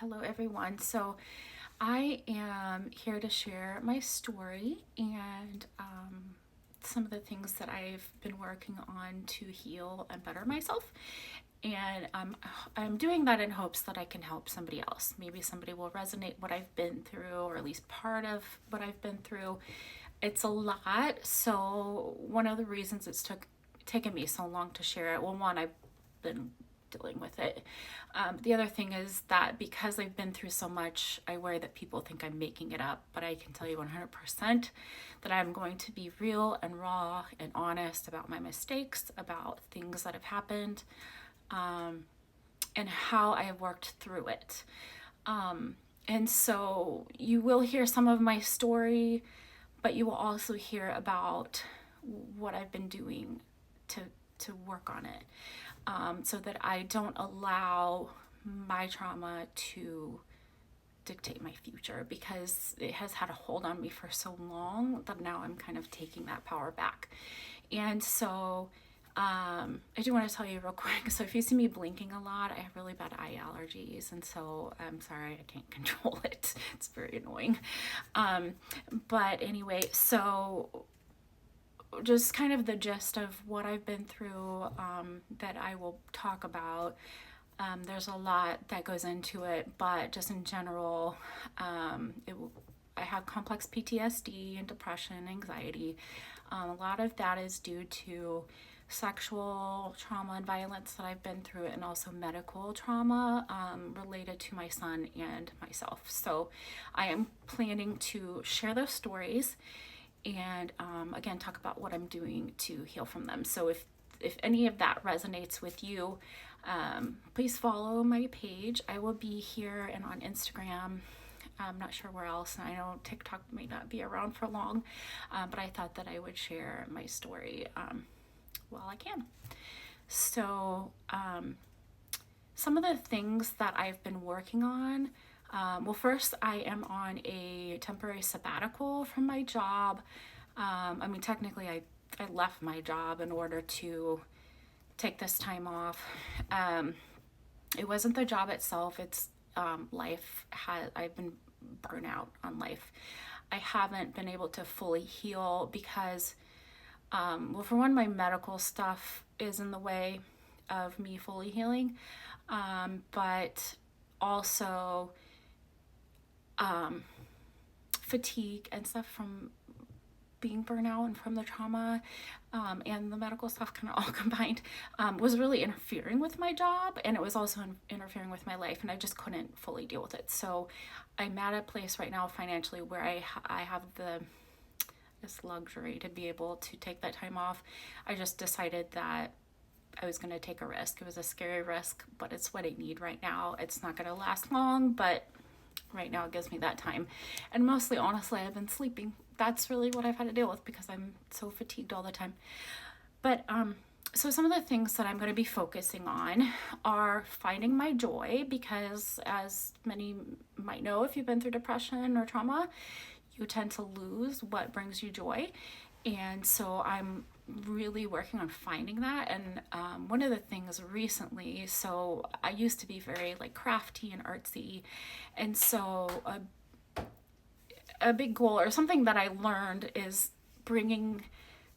Hello, everyone. So, I am here to share my story and some of the things that I've been working on to heal and better myself. And I'm doing that in hopes that I can help somebody else. Maybe somebody will resonate what I've been through, or at least part of what I've been through. It's a lot. So, one of the reasons taken me so long to share it, well, one, I've been dealing with it. The other thing is that because I've been through so much, I worry that people think I'm making it up, but I can tell you 100% that I'm going to be real and raw and honest about my mistakes, about things that have happened, and how I have worked through it. And so you will hear some of my story, but you will also hear about what I've been doing to to work on it, so that I don't allow my trauma to dictate my future, because it has had a hold on me for so long that now I'm kind of taking that power back. And so I do want to tell you real quick. So if you see me blinking a lot, I have really bad eye allergies, and so I'm sorry, I can't control it. It's very annoying. But anyway, so just kind of the gist of what I've been through, that I will talk about. There's a lot that goes into it, but just in general, I have complex PTSD and depression, anxiety. A lot of that is due to sexual trauma and violence that I've been through, and also medical trauma related to my son and myself. So I am planning to share those stories and again talk about what I'm doing to heal from them. So if any of that resonates with you, please follow my page. I will be here and on Instagram. I'm not sure where else, and I know TikTok might not be around for long, but I thought that I would share my story while I can. So some of the things that I've been working on. Well, first, I am on a temporary sabbatical from my job. I mean, technically, I left my job in order to take this time off. It wasn't the job itself, it's I've been burnt out on life. I haven't been able to fully heal because, well, for one, my medical stuff is in the way of me fully healing, but also fatigue and stuff from being burnt out and from the trauma, and the medical stuff kind of all combined, was really interfering with my job, and it was also interfering with my life, and I just couldn't fully deal with it. So I'm at a place right now financially where I have this luxury to be able to take that time off. I just decided that I was going to take a risk. It was a scary risk, but it's what I need right now. It's not going to last long, but right now it gives me that time. And mostly, honestly, I've been sleeping. That's really what I've had to deal with because I'm so fatigued all the time. But so some of the things that I'm going to be focusing on are finding my joy, because as many might know, if you've been through depression or trauma, you tend to lose what brings you joy. And so I'm really working on finding that. And one of the things recently, so I used to be very like crafty and artsy, and so a big goal or something that I learned is bringing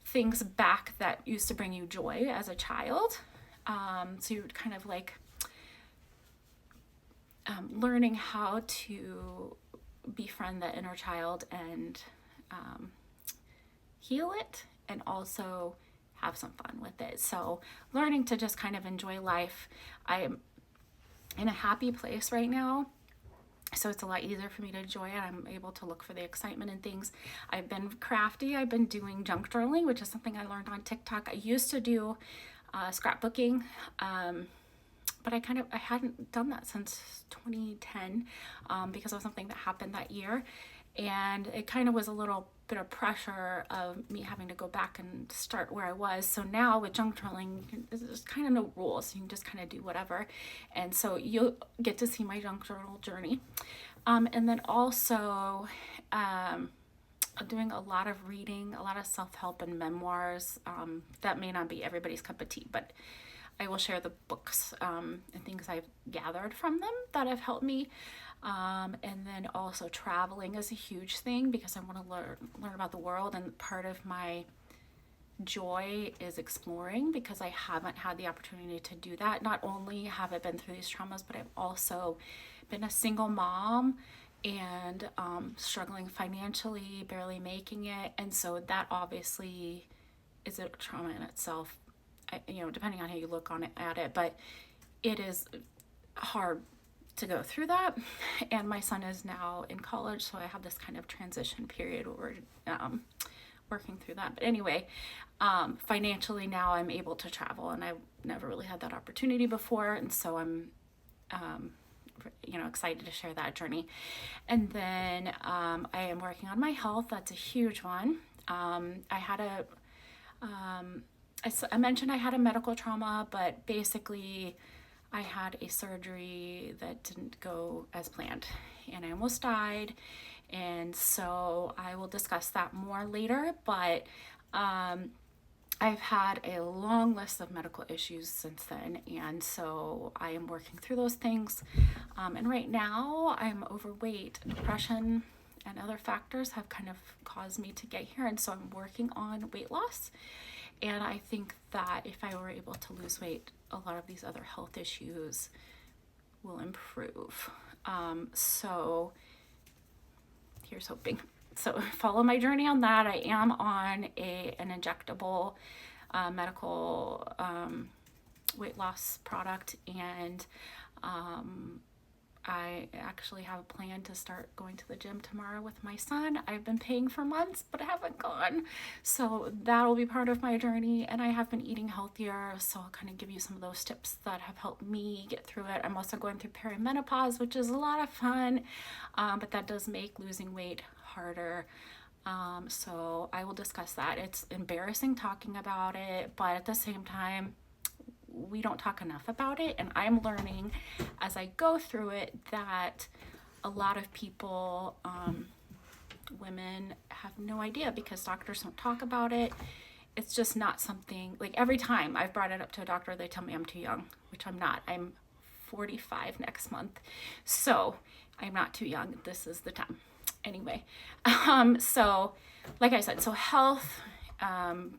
things back that used to bring you joy as a child. So you're kind of like learning how to befriend the inner child and heal it, and also have some fun with it. So learning to just kind of enjoy life. I'm in a happy place right now, so it's a lot easier for me to enjoy it. I'm able to look for the excitement in things. I've been crafty. I've been doing junk journaling, which is something I learned on TikTok. I used to do scrapbooking, but I hadn't done that since 2010, because of something that happened that year. And it kind of was a little bit of pressure of me having to go back and start where I was. So now with junk journaling, there's kind of no rules. You can just kind of do whatever. And so you'll get to see my junk journal journey. And then also doing a lot of reading, a lot of self-help and memoirs. That may not be everybody's cup of tea, but I will share the books and things I've gathered from them that have helped me. And then also traveling is a huge thing because I want to learn about the world, and part of my joy is exploring because I haven't had the opportunity to do that. Not only have I been through these traumas, but I've also been a single mom and struggling financially, barely making it. And so that obviously is a trauma in itself, depending on how you look on it at it, but it is hard to go through that. And my son is now in college, so I have this kind of transition period where we're working through that. But anyway, financially now I'm able to travel, and I've never really had that opportunity before, and so I'm excited to share that journey. And then I am working on my health. That's a huge one. I mentioned I had a medical trauma, but basically I had a surgery that didn't go as planned, and I almost died. And so I will discuss that more later, but I've had a long list of medical issues since then, and so I am working through those things. And right now I'm overweight. Depression and other factors have kind of caused me to get here, and so I'm working on weight loss. And I think that if I were able to lose weight, a lot of these other health issues will improve. So here's hoping. So follow my journey on that. I am on an injectable medical weight loss product, and I actually have a plan to start going to the gym tomorrow with my son. I've been paying for months, but I haven't gone. So that will be part of my journey. And I have been eating healthier. So I'll kind of give you some of those tips that have helped me get through it. I'm also going through perimenopause, which is a lot of fun, but that does make losing weight harder. So I will discuss that. It's embarrassing talking about it, but at the same time, we don't talk enough about it, and I'm learning as I go through it that a lot of people, women, have no idea because doctors don't talk about it. It's just not something, like every time I've brought it up to a doctor, they tell me I'm too young, which I'm not. I'm 45 next month, so I'm not too young. This is the time. Anyway, so like I said, so health,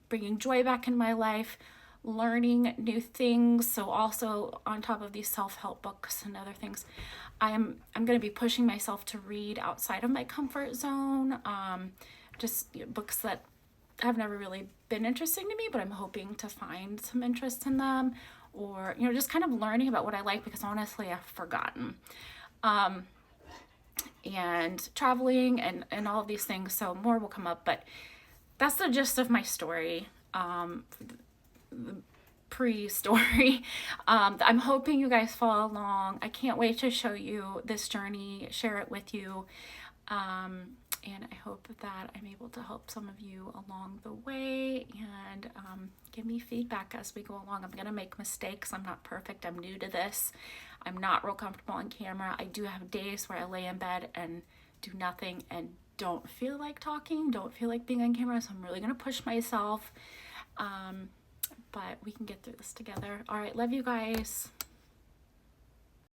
bringing joy back in my life, learning new things. So also on top of these self-help books and other things, I'm going to be pushing myself to read outside of my comfort zone, just books that have never really been interesting to me, but I'm hoping to find some interest in them, or just kind of learning about what I like, because honestly I've forgotten, and traveling and all of these things. So more will come up, but that's the gist of my story. Pre-story. I'm hoping you guys follow along. I can't wait to show you this journey, share it with you, and I hope that I'm able to help some of you along the way, and give me feedback as we go along. I'm gonna make mistakes. I'm not perfect. I'm new to this. I'm not real comfortable on camera. I do have days where I lay in bed and do nothing and don't feel like talking, don't feel like being on camera, so I'm really gonna push myself. But we can get through this together. All right, love you guys.